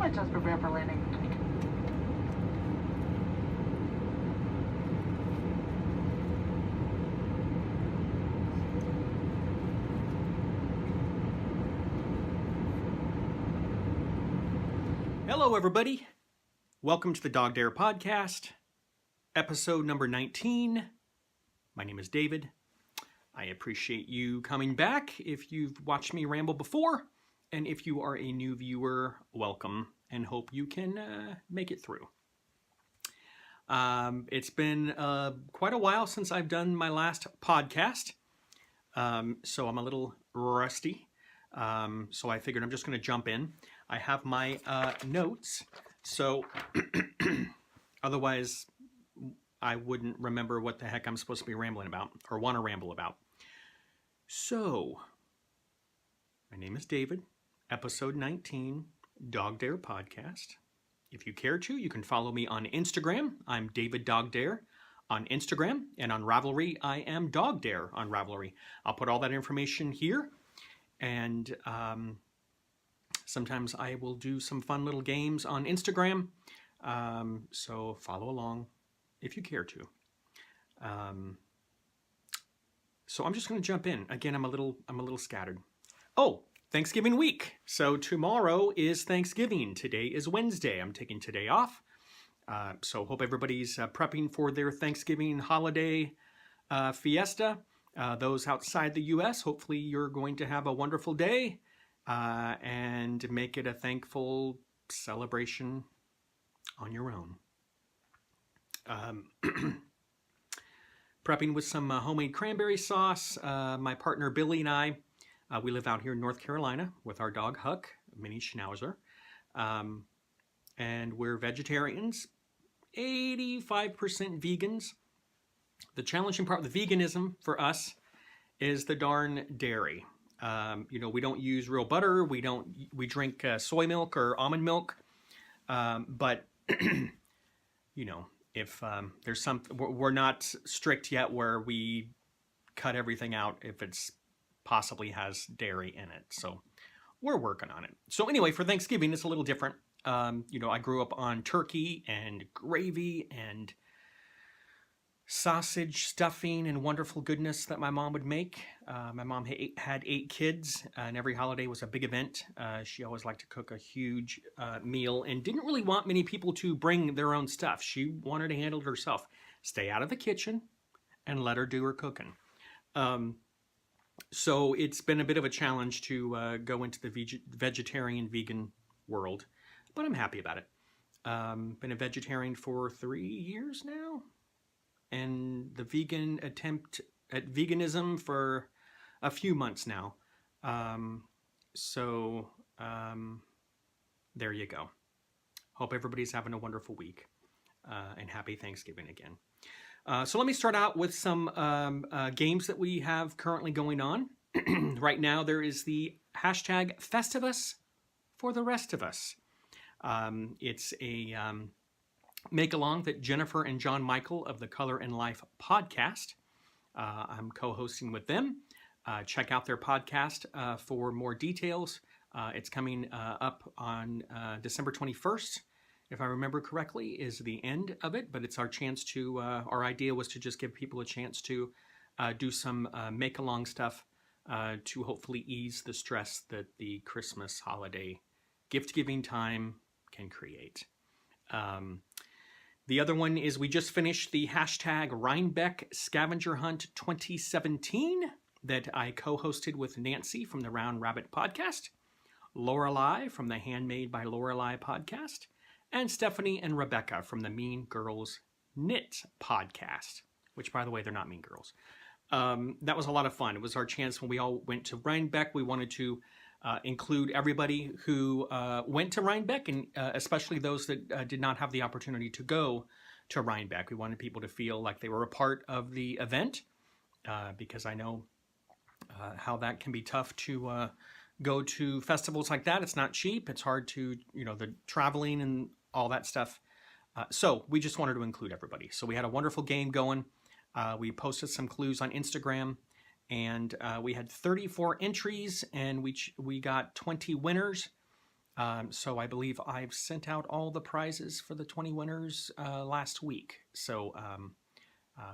might just prepare for landing. Hello, everybody. Welcome to the DogDare podcast, episode number 19. My name is David. I appreciate you coming back if you've watched me ramble before, and if you are a new viewer, welcome, and hope you can make it through. It's been quite a while since I've done my last podcast, so I'm a little rusty, so I figured I'm just going to jump in. I have my notes, so otherwise I wouldn't remember what the heck I'm supposed to be rambling about or want to ramble about. So, my name is David, episode 19, DogDare podcast. If you care to, you can follow me on Instagram. I'm David DogDare on Instagram, and on Ravelry, I am DogDare on Ravelry. I'll put all that information here, and sometimes I will do some fun little games on Instagram, so follow along if you care to. So I'm just going to jump in. Again, I'm a little scattered. Oh, Thanksgiving week. So tomorrow is Thanksgiving. Today is Wednesday. I'm taking today off. So hope everybody's prepping for their Thanksgiving holiday fiesta. Those outside the U.S., hopefully you're going to have a wonderful day and make it a thankful celebration on your own. Prepping with some homemade cranberry sauce. My partner Billy and I, we live out here in North Carolina with our dog Huck, a mini Schnauzer. And we're vegetarians, 85% vegans. The challenging part with the veganism for us is the darn dairy. We don't use real butter. We drink soy milk or almond milk. But if there's something, we're not strict yet where we cut everything out if it's possibly has dairy in it. So we're working on it. So anyway, for Thanksgiving, it's a little different. I grew up on turkey and gravy and sausage stuffing and wonderful goodness that my mom would make. My mom had 8 kids, and every holiday was a big event. She always liked to cook a huge meal and didn't really want many people to bring their own stuff. She wanted to handle it herself. Stay out of the kitchen and let her do her cooking. So it's been a bit of a challenge to go into the vegetarian vegan world, but I'm happy about it. Been a vegetarian for 3 years now. And the vegan attempt at veganism for a few months now. There you go. Hope everybody's having a wonderful week. And happy Thanksgiving again. So let me start out with some games that we have currently going on. Right now there is the hashtag Festivus for the rest of us. It's a make-along that Jennifer and John Michael of the Color and Life podcast. I'm co-hosting with them. Check out their podcast for more details. It's coming up on December 21st, if I remember correctly, is the end of it. But it's our chance to, our idea was to just give people a chance to do some make-along stuff to hopefully ease the stress that the Christmas holiday gift-giving time can create. The other one is we just finished the hashtag Rhinebeck Scavenger Hunt 2017 that I co-hosted with Nancy from the Round Rabbit podcast, Lorelei from the Handmade by Lorelei podcast, and Stephanie and Rebecca from the Mean Girls Knit podcast, which, by the way, they're not mean girls. That was a lot of fun. It was our chance when we all went to Rhinebeck. We wanted to include everybody who went to Rhinebeck, and especially those that did not have the opportunity to go to Rhinebeck. We wanted people to feel like they were a part of the event, because I know how that can be tough to go to festivals like that. It's not cheap. It's hard to, the traveling and all that stuff. So we just wanted to include everybody. So we had a wonderful game going. We posted some clues on Instagram. And we had 34 entries, and we got 20 winners. So I believe I've sent out all the prizes for the 20 winners last week. So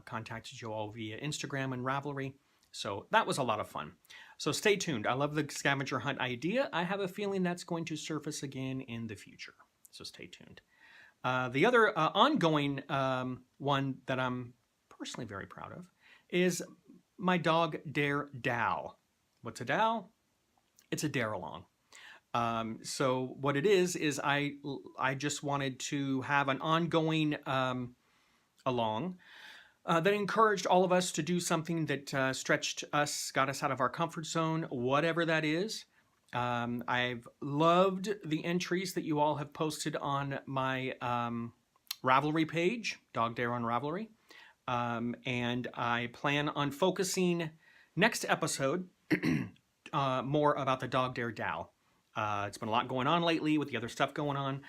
contacted you all via Instagram and Ravelry. So that was a lot of fun. So stay tuned. I love the scavenger hunt idea. I have a feeling that's going to surface again in the future. So stay tuned. The other ongoing one that I'm personally very proud of is my DogDare DAO. What's a DAO? It's a dare along. So what it is I just wanted to have an ongoing along that encouraged all of us to do something that stretched us, got us out of our comfort zone, whatever that is. I've loved the entries that you all have posted on my Ravelry page, DogDare on Ravelry. And I plan on focusing next episode more about the DogDare DAO. It's been a lot going on lately with the other stuff going on.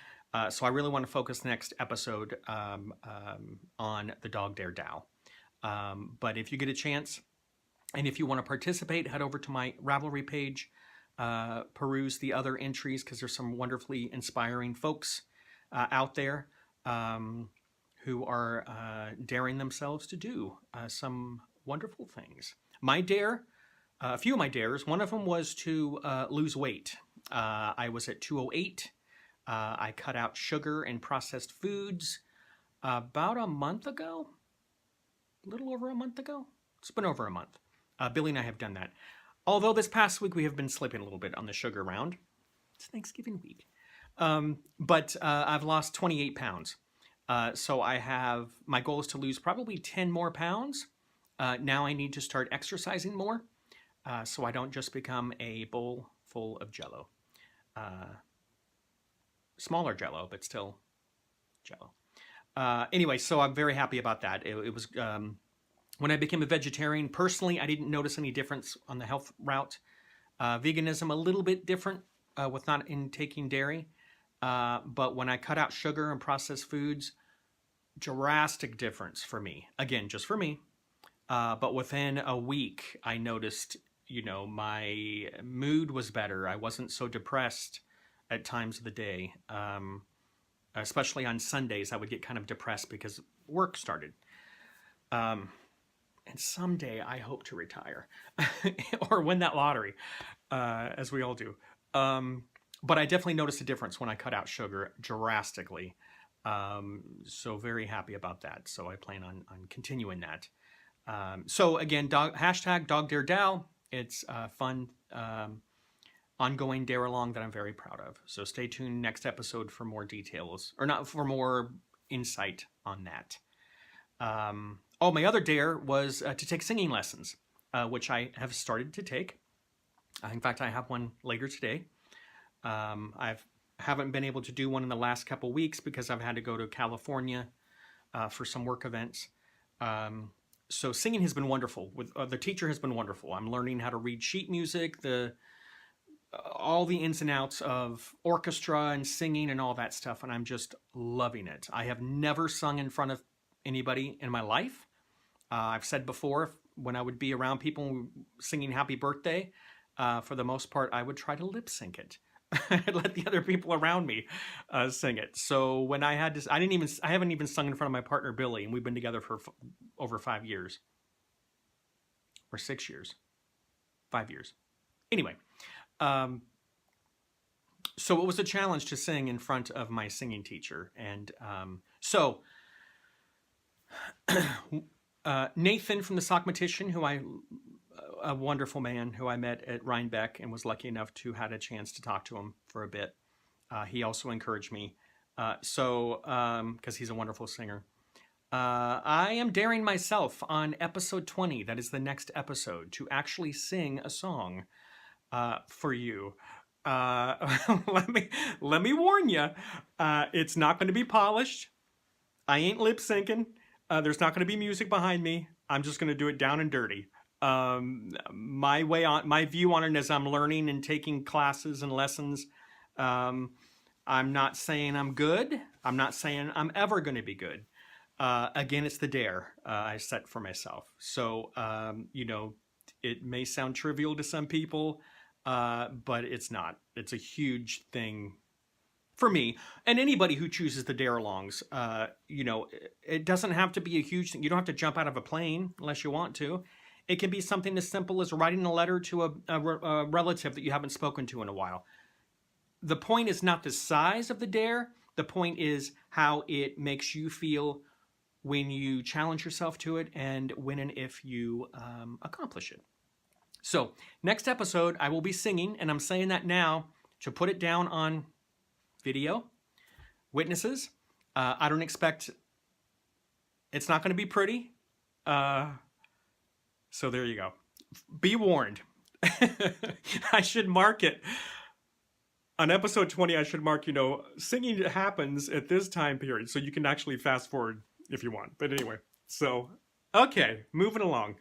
So I really want to focus next episode on the DogDare DAO. But if you get a chance, and if you want to participate, head over to my Ravelry page, peruse the other entries, because there's some wonderfully inspiring folks out there who are daring themselves to do some wonderful things. My dare, a few of my dares, one of them was to lose weight. I was at 208. I cut out sugar and processed foods about a month ago, a little over a month ago. It's been over a month. Billy and I have done that. Although this past week we have been slipping a little bit on the sugar round. It's Thanksgiving week. But I've lost 28 pounds. So my goal is to lose probably 10 more pounds. Now I need to start exercising more so I don't just become a bowl full of Jell-O. Smaller Jell-O, but still Jell-O. Anyway, so I'm very happy about that. It was when I became a vegetarian, personally, I didn't notice any difference on the health route. Veganism, a little bit different with not intaking dairy. But when I cut out sugar and processed foods, drastic difference for me. Again, just for me. But within a week, I noticed, my mood was better. I wasn't so depressed at times of the day. Especially on Sundays, I would get kind of depressed because work started. And someday I hope to retire or win that lottery, as we all do. But I definitely noticed a difference when I cut out sugar drastically. So very happy about that. So I plan on continuing that. So again, hashtag DogDareDAO. It's fun, ongoing dare along that I'm very proud of. So stay tuned next episode for more details, or not, for more insight on that. My other dare was to take singing lessons, which I have started to take. In fact, I have one later today. Haven't been able to do one in the last couple weeks because I've had to go to California for some work events. So singing has been wonderful. The teacher has been wonderful. I'm learning how to read sheet music, all the ins and outs of orchestra and singing and all that stuff, and I'm just loving it. I have never sung in front of anybody in my life. I've said before, when I would be around people singing Happy Birthday, for the most part, I would try to lip sync it. I'd let the other people around me sing it. So when I had to, I haven't even sung in front of my partner, Billy, and we've been together for over 5 years. Or 6 years. 5 years. Anyway, so it was a challenge to sing in front of my singing teacher. And so Nathan from the Sockmatician, a wonderful man who I met at Rhinebeck and was lucky enough to had a chance to talk to him for a bit. He also encouraged me. Because he's a wonderful singer. I am daring myself on episode 20, that is the next episode, to actually sing a song for you. Let me warn you, it's not going to be polished. I ain't lip syncing. There's not going to be music behind me. I'm just going to do it down and dirty. My view on it is I'm learning and taking classes and lessons. I'm not saying I'm good. I'm not saying I'm ever going to be good. Again, it's the dare I set for myself. So, it may sound trivial to some people, but it's not. It's a huge thing for me, and anybody who chooses the dare-alongs, you know, it doesn't have to be a huge thing. You don't have to jump out of a plane unless you want to. It can be something as simple as writing a letter to a relative that you haven't spoken to in a while. The point is not the size of the dare. The point is how it makes you feel when you challenge yourself to it and when and if you accomplish it. So next episode, I will be singing, and I'm saying that now to put it down on video, witnesses. I don't expect, it's not going to be pretty. So there you go. Be warned. I should mark it. On episode 20, I should mark, you know, singing happens at this time period. So you can actually fast forward if you want. But anyway, so, okay, moving along.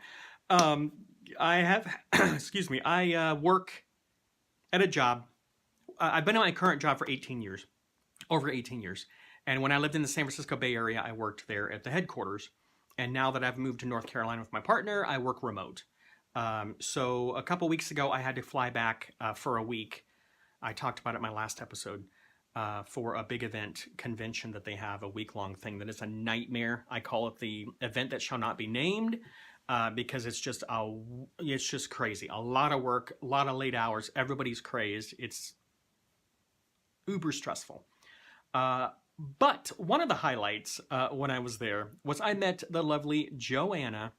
I have, excuse me, I work at a job. I've been at my current job for 18 years, over 18 years. And when I lived in the San Francisco Bay Area, I worked there at the headquarters. And now that I've moved to North Carolina with my partner, I work remote. So a couple weeks ago, I had to fly back for a week. I talked about it in my last episode for a big event convention that they have, a week-long thing that is a nightmare. I call it the event that shall not be named because it's just crazy. A lot of work, a lot of late hours. Everybody's crazed. It's uber stressful. But one of the highlights when I was there was I met the lovely Joanna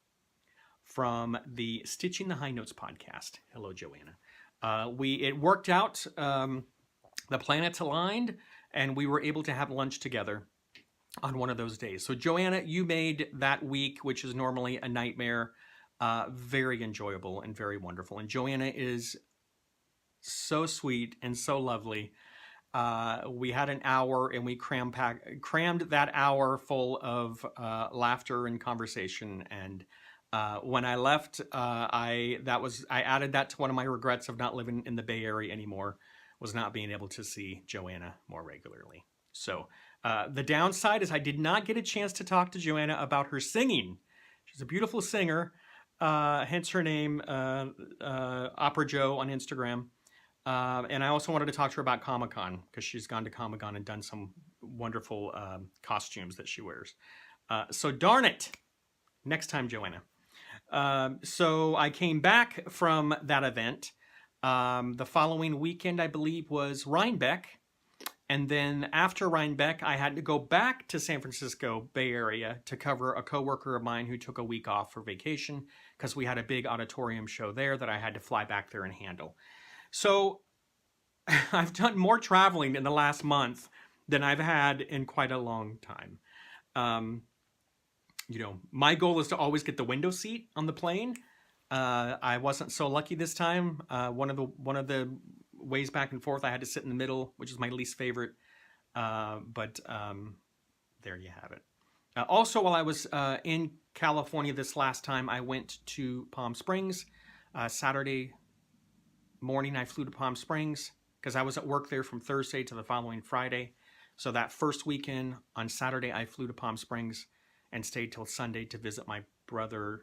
from the Stitching the High Notes podcast. Hello, Joanna. It worked out. The planets aligned, and we were able to have lunch together on one of those days. So, Joanna, you made that week, which is normally a nightmare, very enjoyable and very wonderful. And Joanna is so sweet and so lovely. We had an hour, and we crammed that hour full of laughter and conversation. And when I left, I added that to one of my regrets of not living in the Bay Area anymore, was not being able to see Joanna more regularly. So the downside is I did not get a chance to talk to Joanna about her singing. She's a beautiful singer, hence her name, Opera Joe on Instagram. And I also wanted to talk to her about Comic-Con because she's gone to Comic-Con and done some wonderful costumes that she wears. So darn it, next time, Joanna. So I came back from that event. The following weekend, I believe, was Rhinebeck. And then after Rhinebeck, I had to go back to San Francisco Bay Area to cover a coworker of mine who took a week off for vacation because we had a big auditorium show there that I had to fly back there and handle. So I've done more traveling in the last month than I've had in quite a long time. You know, my goal is to always get the window seat on the plane. I wasn't so lucky this time. One of the ways back and forth, I had to sit in the middle, which is my least favorite. But there you have it. Also, while I was in California this last time, I went to Palm Springs. Saturday morning, I flew to Palm Springs because I was at work there from Thursday to the following Friday. So that first weekend on Saturday, I flew to Palm Springs and stayed till Sunday to visit my brother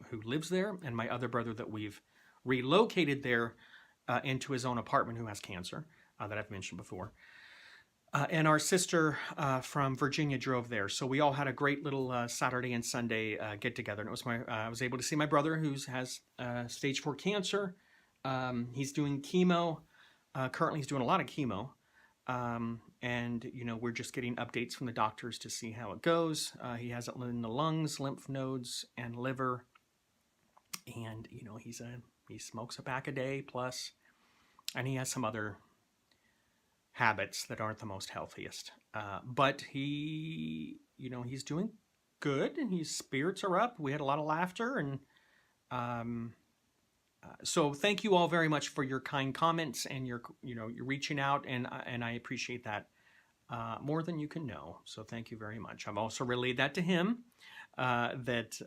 who lives there and my other brother that we've relocated there into his own apartment who has cancer that I've mentioned before. And our sister from Virginia drove there. So we all had a great little Saturday and Sunday get together. And it was I was able to see my brother who has stage 4 cancer. He's doing chemo. Currently he's doing a lot of chemo. And, you know, we're just getting updates from the doctors to see how it goes. He has it in the lungs, lymph nodes, and liver. And, you know, he smokes a pack a day plus, and he has some other habits that aren't the most healthiest. But he, you know, he's doing good and his spirits are up. We had a lot of laughter and, so thank you all very much for your kind comments and you're reaching out, and I appreciate that more than you can know. So thank you very much. I've also relayed that to him, that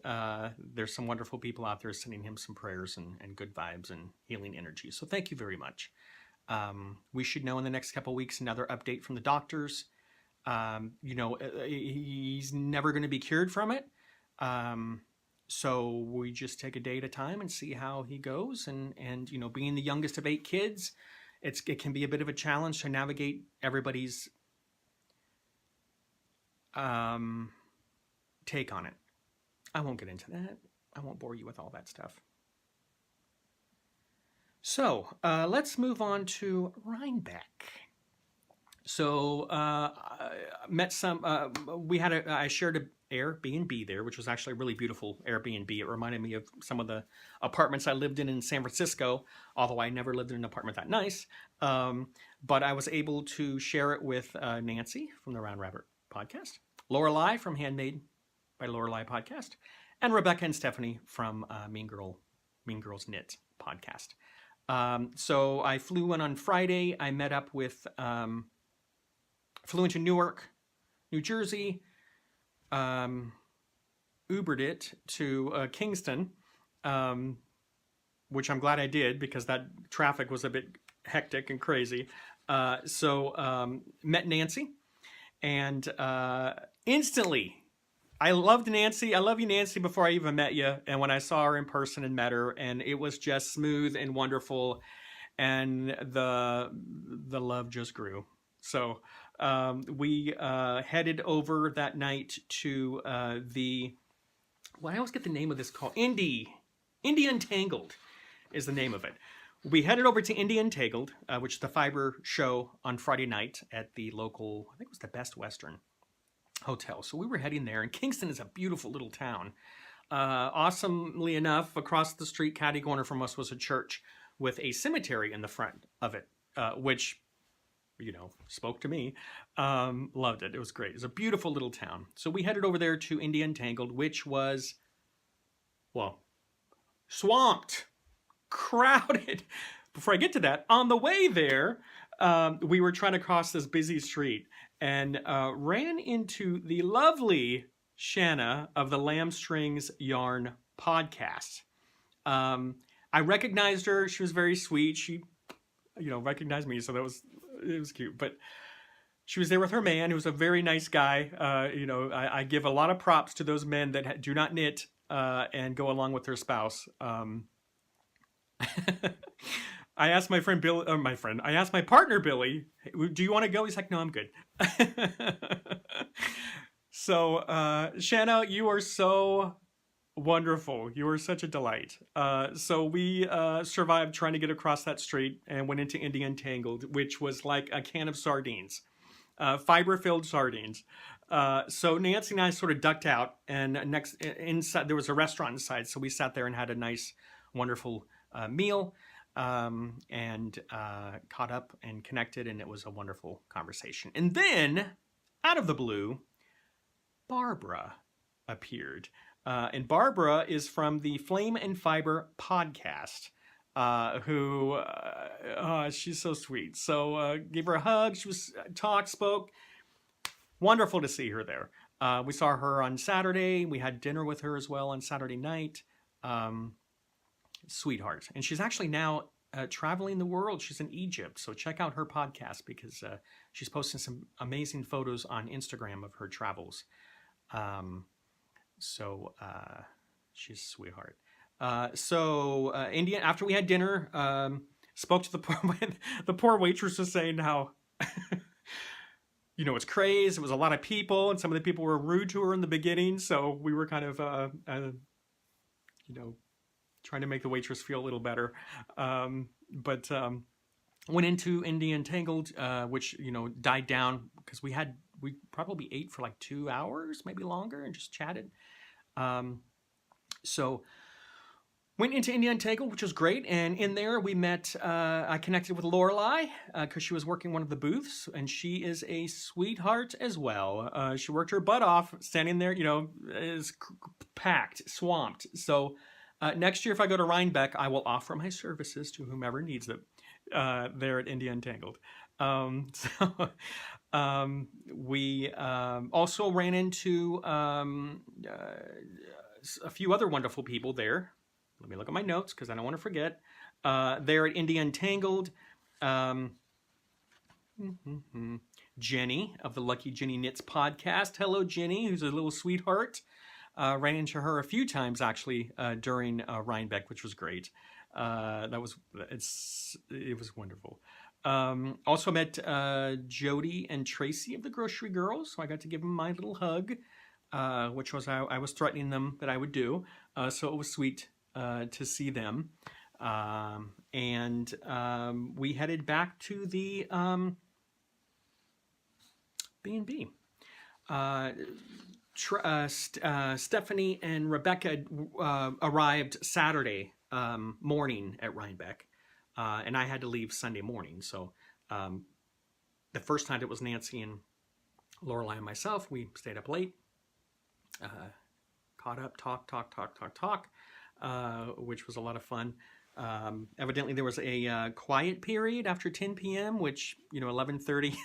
there's some wonderful people out there sending him some prayers and good vibes and healing energy. So thank you very much. We should know in the next couple of weeks another update from the doctors. You know, he's never going to be cured from it. So we just take a day at a time and see how he goes. And you know, being the youngest of 8 kids, it can be a bit of a challenge to navigate everybody's take on it. I won't get into that. I won't bore you with all that stuff. So let's move on to Rhinebeck. So met some. I shared an Airbnb there, which was actually a really beautiful Airbnb. It reminded me of some of the apartments I lived in San Francisco, although I never lived in an apartment that nice. But I was able to share it with Nancy from the Round Rabbit podcast, Lorelei from Handmade by Lorelei podcast, and Rebecca and Stephanie from Mean Girls Knit podcast. So I flew in on Friday. I met up with, flew into Newark, New Jersey, Ubered it to Kingston, which I'm glad I did because that traffic was a bit hectic and crazy. So met Nancy, and instantly, I loved Nancy. I love you, Nancy, before I even met you. And when I saw her in person and met her, and it was just smooth and wonderful, and the love just grew. So we headed over that night to I always get the name of this called Indie Untangled is the name of it. We headed over to Indie Untangled, which is the fiber show on Friday night at the local, I think it was the Best Western hotel. So we were heading there, and Kingston is a beautiful little town. Awesomely enough, across the street, catty corner from us, was a church with a cemetery in the front of it, which, spoke to me. Loved it. It was great. It was a beautiful little town. So we headed over there to Indie Untangled, which was, swamped, crowded. Before I get to that, on the way there, we were trying to cross this busy street and ran into the lovely Shanna of the Lambstrings Yarn podcast. I recognized her. She was very sweet. She, recognized me, so it was cute. But she was there with her man, who was a very nice guy. I give a lot of props to those men that do not knit and go along with their spouse. I asked my friend Bill, I asked my partner Billy, do you want to go? He's like, no, I'm good. So, Shanna, you are so wonderful. You are such a delight. So we survived trying to get across that street and went into Indie Untangled, which was like a can of sardines, fiber-filled sardines. So Nancy and I sort of ducked out, and inside there was a restaurant inside, so we sat there and had a nice, wonderful meal. And caught up and connected, and it was a wonderful conversation. And then, out of the blue, Barbara appeared. And Barbara is from the Flame and Fiber podcast, who, she's so sweet. So gave her a hug. She was spoke. Wonderful to see her there. We saw her on Saturday. We had dinner with her as well on Saturday night. Sweetheart. And she's actually now traveling the world. She's in Egypt. So check out her podcast because she's posting some amazing photos on Instagram of her travels. She's a sweetheart. India, after we had dinner, spoke to the poor waitress was saying how, it's crazy. It was a lot of people, and some of the people were rude to her in the beginning. So we were kind of, trying to make the waitress feel a little better. But went into Indie Untangled, which, died down because we probably ate for like 2 hours, maybe longer, and just chatted. So went into Indie Untangled, which was great. And in there we met, I connected with Lorelei because she was working one of the booths, and she is a sweetheart as well. She worked her butt off standing there, is packed, swamped. So next year, if I go to Rhinebeck, I will offer my services to whomever needs them there at Indie Untangled. We also ran into a few other wonderful people there. Let me look at my notes because I don't want to forget. There at Indie Untangled, Jenny of the Lucky Jenny Knits podcast. Hello, Jenny, who's a little sweetheart. Ran into her a few times actually during Rhinebeck, which was great. It was wonderful. Also met Jody and Tracy of the Grocery Girls, so I got to give them my little hug, which was I was threatening them that I would do. So it was sweet to see them. And we headed back to the B&B. Stephanie and Rebecca arrived Saturday morning at Rhinebeck, and I had to leave Sunday morning. So the first night it was Nancy and Lorelei and myself. We stayed up late, caught up, talk, which was a lot of fun. Evidently there was a quiet period after 10 p.m., which, 11:30.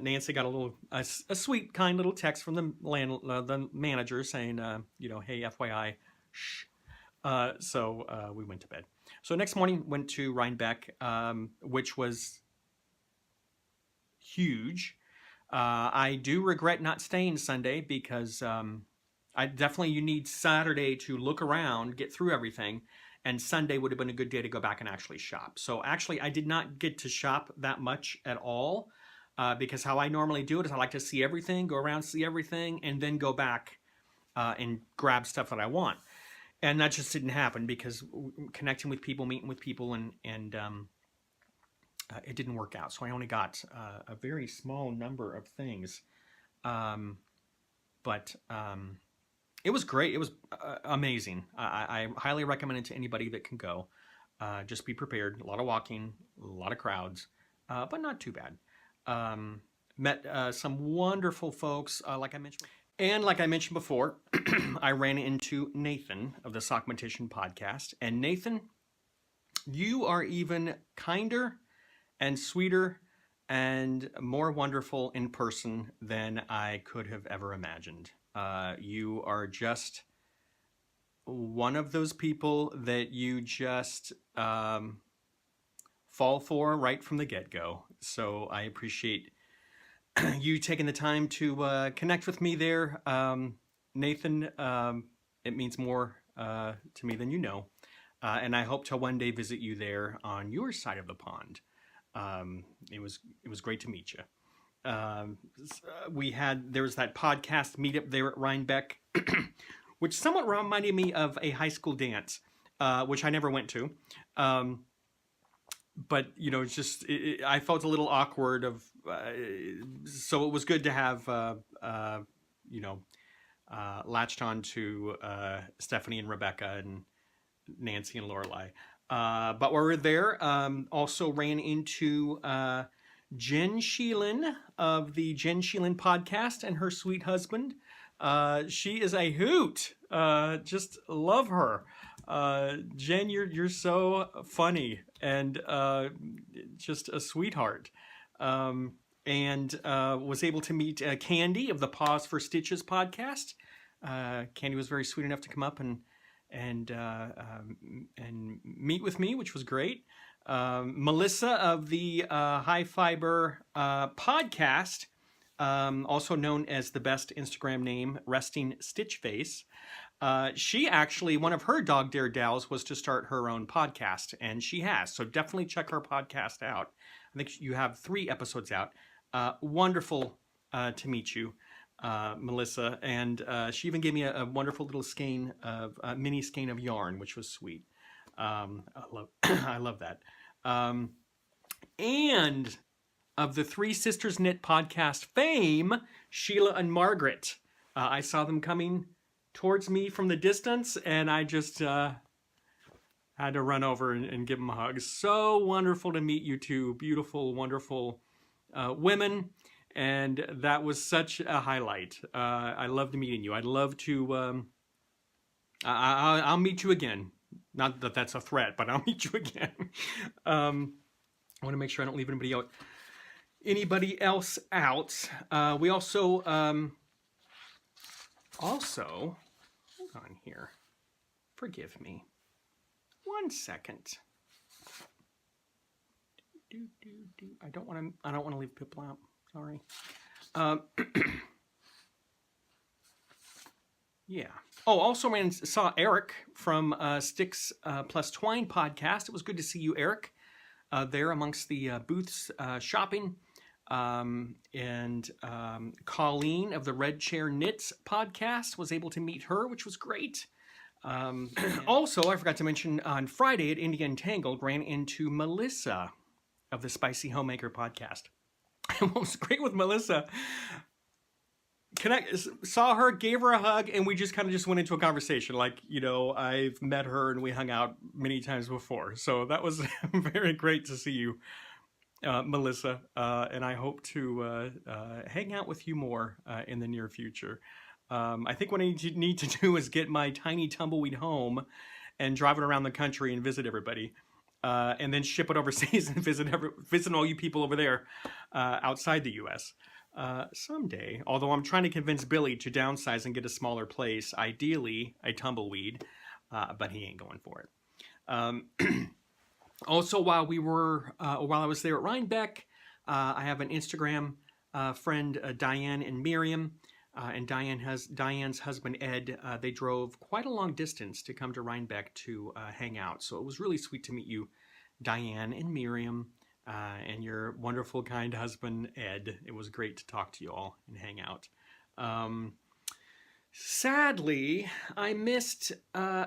Nancy got a sweet, kind little text from the manager saying, hey, FYI, shh. So we went to bed. So next morning went to Rhinebeck, which was huge. I do regret not staying Sunday because you need Saturday to look around, get through everything. And Sunday would have been a good day to go back and actually shop. So actually, I did not get to shop that much at all because how I normally do it is I like to see everything, go around, see everything, and then go back and grab stuff that I want. And that just didn't happen because connecting with people, meeting with people, and it didn't work out. So I only got a very small number of things. But it was great. It was amazing. I highly recommend it to anybody that can go. Just be prepared. A lot of walking, a lot of crowds, but not too bad. Met some wonderful folks, like I mentioned. And like I mentioned before, I ran into Nathan of the Sockmatician podcast. And Nathan, you are even kinder and sweeter and more wonderful in person than I could have ever imagined. You are just one of those people that you just fall for right from the get-go. So I appreciate you taking the time to connect with me there. Nathan, it means more to me than you know. And I hope to one day visit you there on your side of the pond. It was great to meet you. There was that podcast meetup there at Rhinebeck, which somewhat reminded me of a high school dance, which I never went to. But it's just I felt a little awkward so it was good to have latched on to Stephanie and Rebecca and Nancy and Lorelei. But while we were there, also ran into Jenn Sheelen of the Jenn Sheelen podcast and her sweet husband. She is a hoot. Just love her. Jenn, you're so funny and just a sweetheart. And was able to meet Candy of the Pause for Stitches podcast. Candy was very sweet enough to come up and meet with me, which was great. Melissa of the High Fiber podcast, also known as the best Instagram name, Resting Stitch Face. She actually, one of her DogDare gals was to start her own podcast, and she has. So definitely check her podcast out. I think you have 3 episodes out. Wonderful to meet you, Melissa. And she even gave me a wonderful little skein of mini skein of yarn, which was sweet. I love that. And of the 3 Sisters Knit podcast fame, Sheila and Margaret. I saw them coming towards me from the distance, and I just had to run over and give them a hug. So wonderful to meet you two beautiful, wonderful women, and that was such a highlight. I loved meeting you. I'd love to. I'll meet you again. Not that that's a threat, but I'll meet you again. I want to make sure I don't leave anybody else out. We also hold on here. Forgive me. 1 second. I don't want to leave people out. Sorry. Yeah. Oh, also saw Eric from Sticks plus Twine podcast. It was good to see you, Eric. there amongst the booths shopping. And Colleen of the Red Chair Knits podcast was able to meet her, which was great. Also, I forgot to mention on Friday at India Entangled, ran into Melissa of the Spicy Homemaker podcast. And what was great with Melissa, saw her, gave her a hug, and we just kind of just went into a conversation. Like, you know, I've met her and we hung out many times before. So that was very great to see you, Melissa. And I hope to hang out with you more in the near future. I think what I need to do is get my tiny tumbleweed home and drive it around the country and visit everybody. And then ship it overseas and visit all you people over there outside the U.S. Someday. Although I'm trying to convince Billy to downsize and get a smaller place, ideally a tumbleweed, but he ain't going for it. Also, while I was there at Rhinebeck, I have an Instagram friend, Diane and Miriam. And Diane's husband, Ed, they drove quite a long distance to come to Rhinebeck to hang out. So it was really sweet to meet you, Diane and Miriam, and your wonderful, kind husband, Ed. It was great to talk to you all and hang out. Sadly, I missed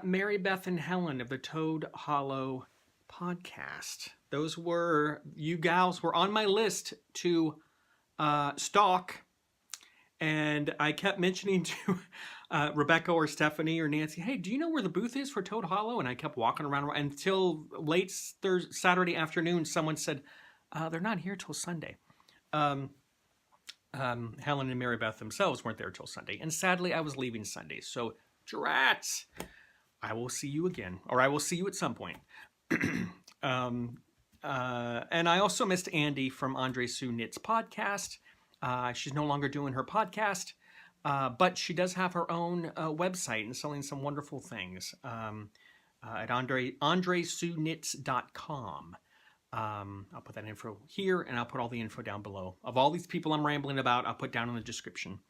Mary Beth and Helen of the Toad Hollow podcast. You gals were on my list to stalk. And I kept mentioning to Rebecca or Stephanie or Nancy, hey, do you know where the booth is for Toad Hollow? And I kept walking around until late Saturday afternoon. Someone said, they're not here till Sunday. Helen and Mary Beth themselves weren't there till Sunday. And sadly, I was leaving Sunday. So, drats, I will see you again. Or I will see you at some point. And I also missed Andy from Andre Sue Knits podcast. She's no longer doing her podcast, but she does have her own website and selling some wonderful things at andresueknits.com. I'll put that info here, and I'll put all the info down below. Of all these people I'm rambling about, I'll put down in the description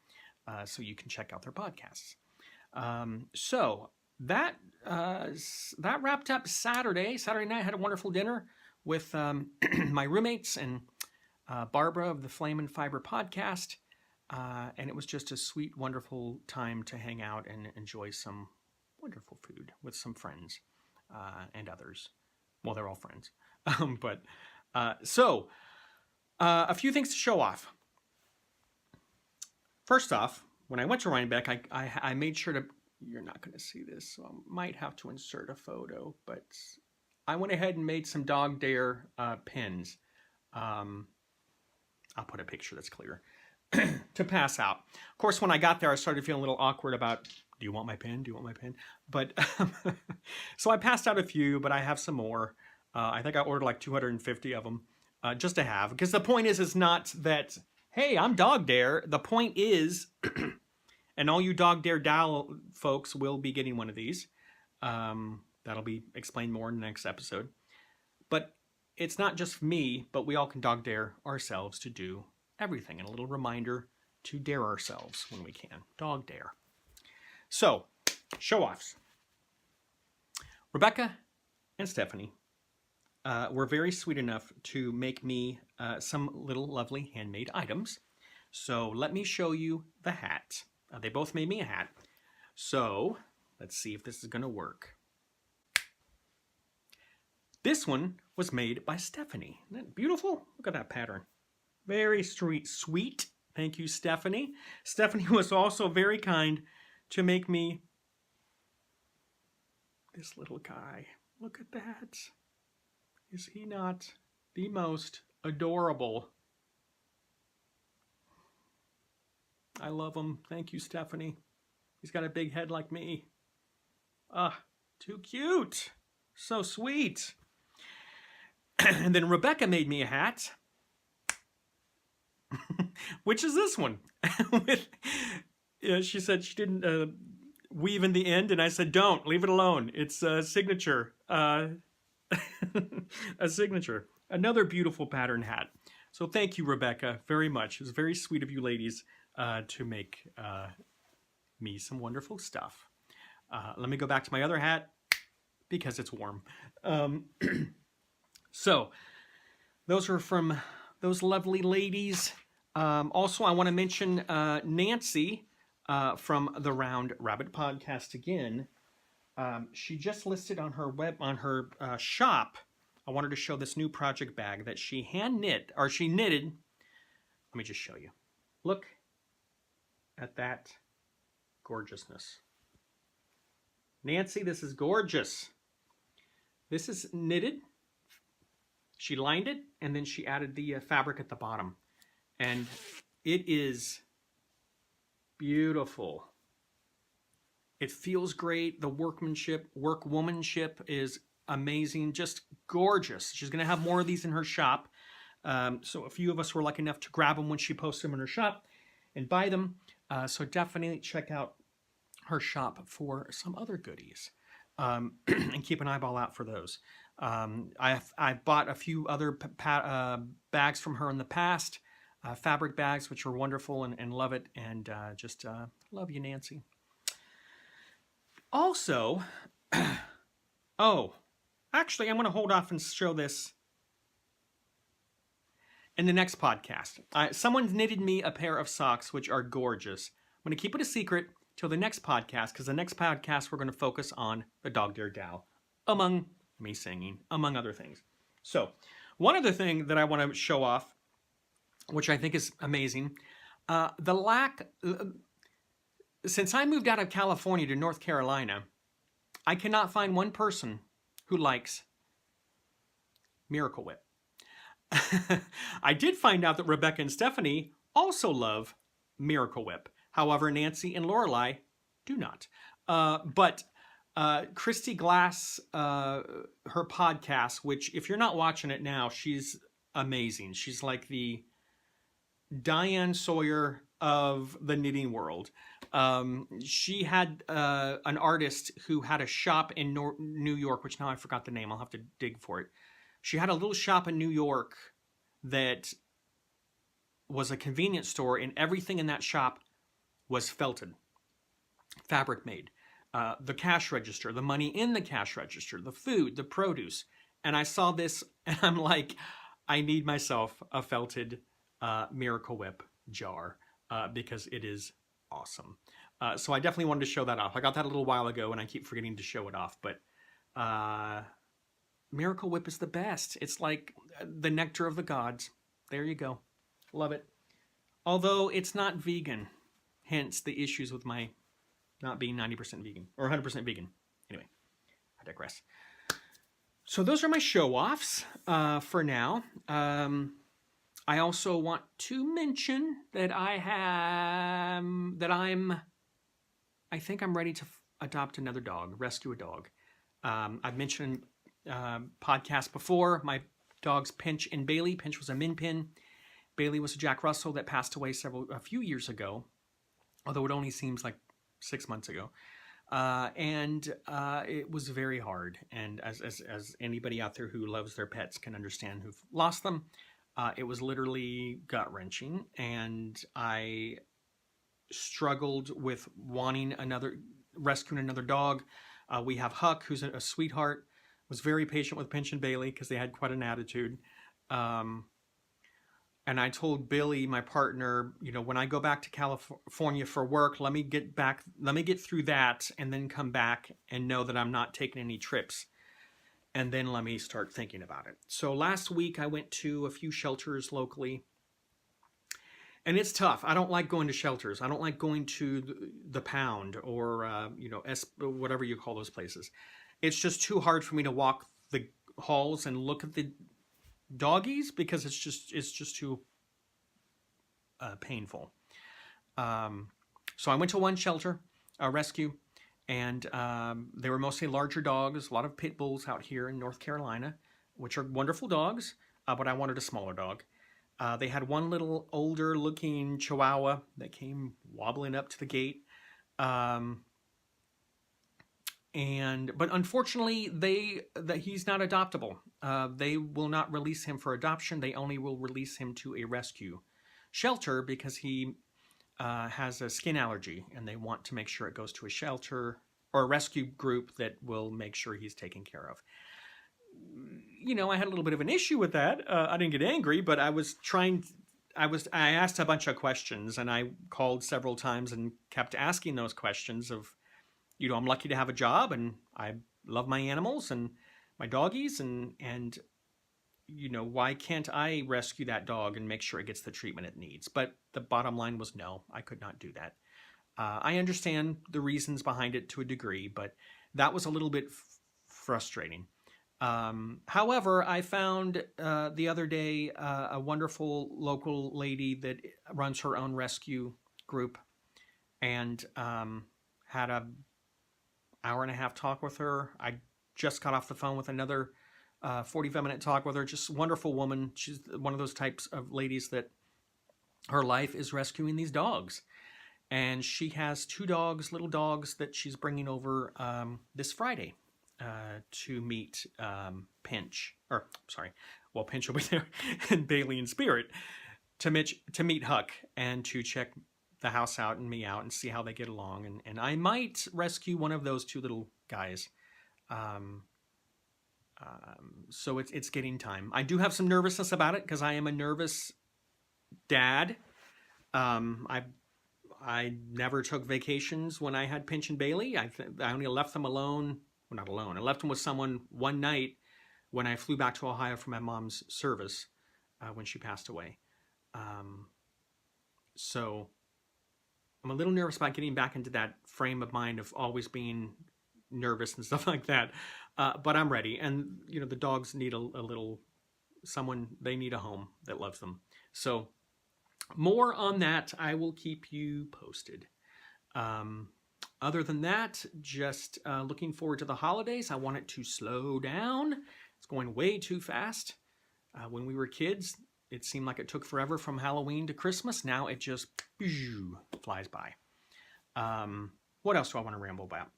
so you can check out their podcasts. So that wrapped up Saturday. Saturday night, I had a wonderful dinner with my roommates and Barbara of the Flame and Fiber podcast, and it was just a sweet, wonderful time to hang out and enjoy some wonderful food with some friends and others. Well, they're all friends. So a few things to show off. First off, when I went to Rhinebeck, I made sure to, you're not going to see this, so I might have to insert a photo, but I went ahead and made some DogDare pins. I'll put a picture that's clear to pass out. Of course, when I got there, I started feeling a little awkward about, do you want my pen? Do you want my pen? But so I passed out a few, but I have some more. I think I ordered like 250 of them just to have. Because the point is not that, hey, I'm DogDare. The point is, and all you DogDare Doll folks will be getting one of these. That'll be explained more in the next episode. But it's not just me, but we all can DogDare ourselves to do everything. And a little reminder to dare ourselves when we can. DogDare. So, show-offs. Rebecca and Stephanie were very sweet enough to make me some little lovely handmade items. So, let me show you the hat. They both made me a hat. So, let's see if this is going to work. This one was made by Stephanie. Isn't that beautiful? Look at that pattern. Very sweet. Thank you, Stephanie. Stephanie was also very kind to make me this little guy. Look at that. Is he not the most adorable? I love him. Thank you, Stephanie. He's got a big head like me. Too cute. So sweet. And then Rebecca made me a hat, which is this one. She said she didn't weave in the end, and I said, don't, leave it alone. It's a signature. A signature. Another beautiful pattern hat. So thank you, Rebecca, very much. It was very sweet of you ladies to make me some wonderful stuff. Let me go back to my other hat because it's warm. So, those are from those lovely ladies. Also, I want to mention Nancy from the Round Rabbit podcast again. She just listed on her shop. I wanted to show this new project bag that she she knitted. Let me just show you. Look at that gorgeousness. Nancy, this is gorgeous. This is knitted. She lined it, and then she added the fabric at the bottom. And it is beautiful. It feels great. The workwomanship is amazing. Just gorgeous. She's going to have more of these in her shop. So a few of us were lucky enough to grab them when she posted them in her shop and buy them. So definitely check out her shop for some other goodies. And keep an eyeball out for those. I've bought a few other bags from her in the past. Fabric bags, which are wonderful and love it. And just love you, Nancy. Also, actually, I'm going to hold off and show this in the next podcast. Someone knitted me a pair of socks, which are gorgeous. I'm going to keep it a secret till the next podcast, because the next podcast we're going to focus on the DogDare Gal, among me singing, among other things. So, one other thing that I want to show off, which I think is amazing, since I moved out of California to North Carolina, I cannot find one person who likes Miracle Whip. I did find out that Rebecca and Stephanie also love Miracle Whip. However, Nancy and Lorelei do not. But Christy Glass, her podcast, which if you're not watching it now, she's amazing. She's like the Diane Sawyer of the knitting world. She had an artist who had a shop in New York, which now I forgot the name. I'll have to dig for it. She had a little shop in New York that was a convenience store, and everything in that shop was felted, fabric made. The cash register, the money in the cash register, the food, the produce. And I saw this, and I'm like, I need myself a felted Miracle Whip jar because it is awesome. So I definitely wanted to show that off. I got that a little while ago, and I keep forgetting to show it off. But Miracle Whip is the best. It's like the nectar of the gods. There you go. Love it. Although it's not vegan. Hence the issues with my not being 90% vegan. Or 100% vegan. Anyway, I digress. So those are my show-offs for now. I also want to mention that I think I'm ready to adopt another dog, rescue a dog. I've mentioned podcasts before, my dogs Pinch and Bailey. Pinch was a Min Pin. Bailey was a Jack Russell that passed away a few years ago, although it only seems like 6 months ago. And it was very hard. And as anybody out there who loves their pets can understand who've lost them, it was literally gut-wrenching. And I struggled with rescuing another dog. We have Huck, who's a sweetheart, was very patient with Pinch and Bailey because they had quite an attitude. And I told Billy, my partner, when I go back to California for work, let me get through that and then come back and know that I'm not taking any trips. And then let me start thinking about it. So last week I went to a few shelters locally. And it's tough. I don't like going to shelters. I don't like going to the Pound or, whatever you call those places. It's just too hard for me to walk the halls and look at the doggies because it's just too painful. So I went to one shelter, a rescue, and they were mostly larger dogs, a lot of pit bulls out here in North Carolina, which are wonderful dogs, but I wanted a smaller dog. They had one little older looking Chihuahua that came wobbling up to the gate. But unfortunately, he's not adoptable. They will not release him for adoption. They only will release him to a rescue shelter because he has a skin allergy, and they want to make sure it goes to a shelter or a rescue group that will make sure he's taken care of. I had a little bit of an issue with that. I didn't get angry, but I asked a bunch of questions, and I called several times and kept asking those questions of, I'm lucky to have a job, and I love my animals and my doggies, and why can't I rescue that dog and make sure it gets the treatment it needs? But the bottom line was no, I could not do that. I understand the reasons behind it to a degree, but that was a little bit frustrating. However, I found the other day a wonderful local lady that runs her own rescue group, and had an hour and a half talk with her. I just got off the phone with another 45-minute talk with her. Just a wonderful woman. She's one of those types of ladies that her life is rescuing these dogs. And she has 2 dogs, little dogs, that she's bringing over this Friday to meet Pinch. Pinch will be there, and Bailey in spirit, to meet Huck and to check the house out and me out and see how they get along. And I might rescue one of those 2 little guys. So it's getting time. I do have some nervousness about it because I am a nervous dad. I never took vacations when I had Pinch and Bailey. I only left them alone. Well, not alone. I left them with someone one night when I flew back to Ohio for my mom's service when she passed away. So I'm a little nervous about getting back into that frame of mind of always being nervous and stuff like that. But I'm ready. And, the dogs need a little someone, they need a home that loves them. So more on that. I will keep you posted. Other than that, just looking forward to the holidays. I want it to slow down. It's going way too fast. When we were kids, it seemed like it took forever from Halloween to Christmas. Now it just flies by. What else do I want to ramble about?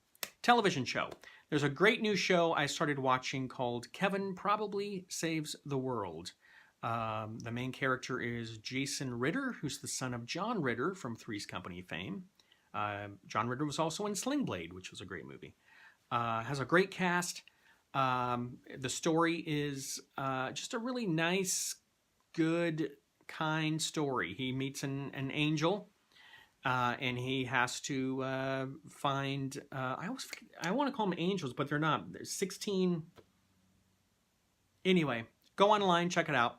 Television show. There's a great new show I started watching called Kevin Probably Saves the World. The main character is Jason Ritter, who's the son of John Ritter from Three's Company fame. John Ritter was also in Sling Blade, which was a great movie. Has a great cast. The story is just a really nice, good, kind story. He meets an angel, and he has to find... I want to call them angels, but they're not. There's 16... Anyway, go online, check it out.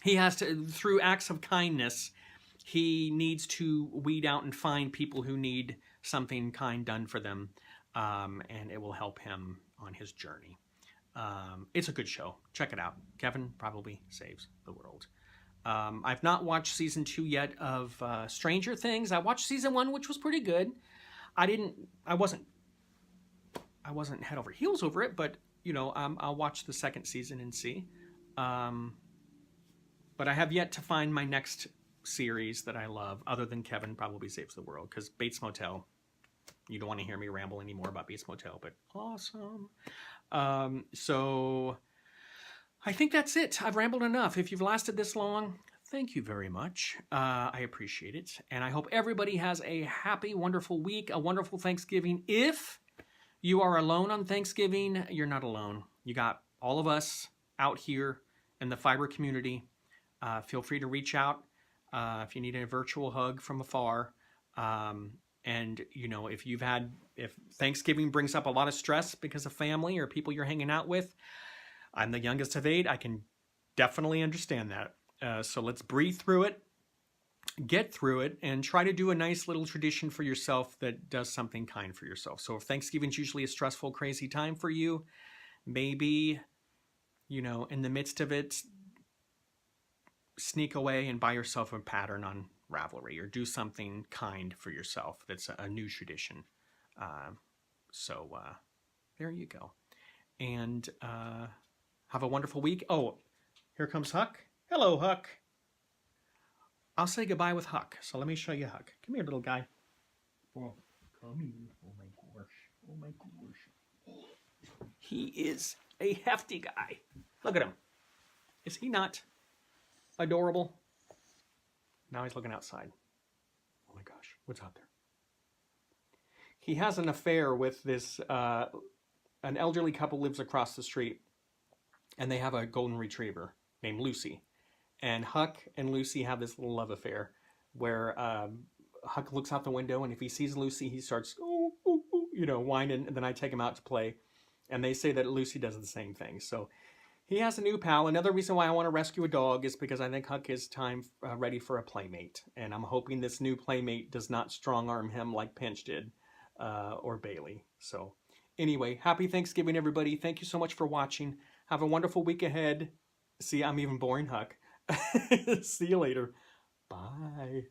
He has to, through acts of kindness, he needs to weed out and find people who need something kind done for them, and it will help him on his journey. It's a good show. Check it out. Kevin Probably Saves the World. I've not watched season 2 yet of Stranger Things. I watched season 1, which was pretty good. I wasn't head over heels over it, but I'll watch the second season and see. But I have yet to find my next series that I love, other than Kevin Probably Saves the World, because Bates Motel, you don't want to hear me ramble anymore about Bates Motel, but awesome. So I think that's it. I've rambled enough. If you've lasted this long, thank you very much. I appreciate it. And I hope everybody has a happy, wonderful week, a wonderful Thanksgiving. If you are alone on Thanksgiving, you're not alone. You got all of us out here in the fiber community. Feel free to reach out if you need a virtual hug from afar. And, if Thanksgiving brings up a lot of stress because of family or people you're hanging out with, I'm the youngest of 8. I can definitely understand that. So let's breathe through it, get through it, and try to do a nice little tradition for yourself that does something kind for yourself. So if Thanksgiving's usually a stressful, crazy time for you, maybe, in the midst of it, sneak away and buy yourself a pattern on Ravelry, or do something kind for yourself that's a new tradition. So there you go. And have a wonderful week. Oh, here comes Huck. Hello, Huck. I'll say goodbye with Huck. So let me show you Huck. Come here, little guy. Oh, come here. Oh my gosh. Oh my gosh. He is a hefty guy. Look at him. Is he not adorable? Now he's looking outside. Oh my gosh, what's out there? He has an affair with this, an elderly couple lives across the street. and they have a golden retriever named Lucy. And Huck and Lucy have this little love affair where Huck looks out the window, and if he sees Lucy, he starts, ooh, ooh, ooh, you know, whining, and then I take him out to play. And they say that Lucy does the same thing. So he has a new pal. Another reason why I want to rescue a dog is because I think Huck is ready for a playmate. And I'm hoping this new playmate does not strong-arm him like Pinch did, or Bailey. So anyway, happy Thanksgiving, everybody. Thank you so much for watching. Have a wonderful week ahead. See, I'm even boring Huck. See you later. Bye.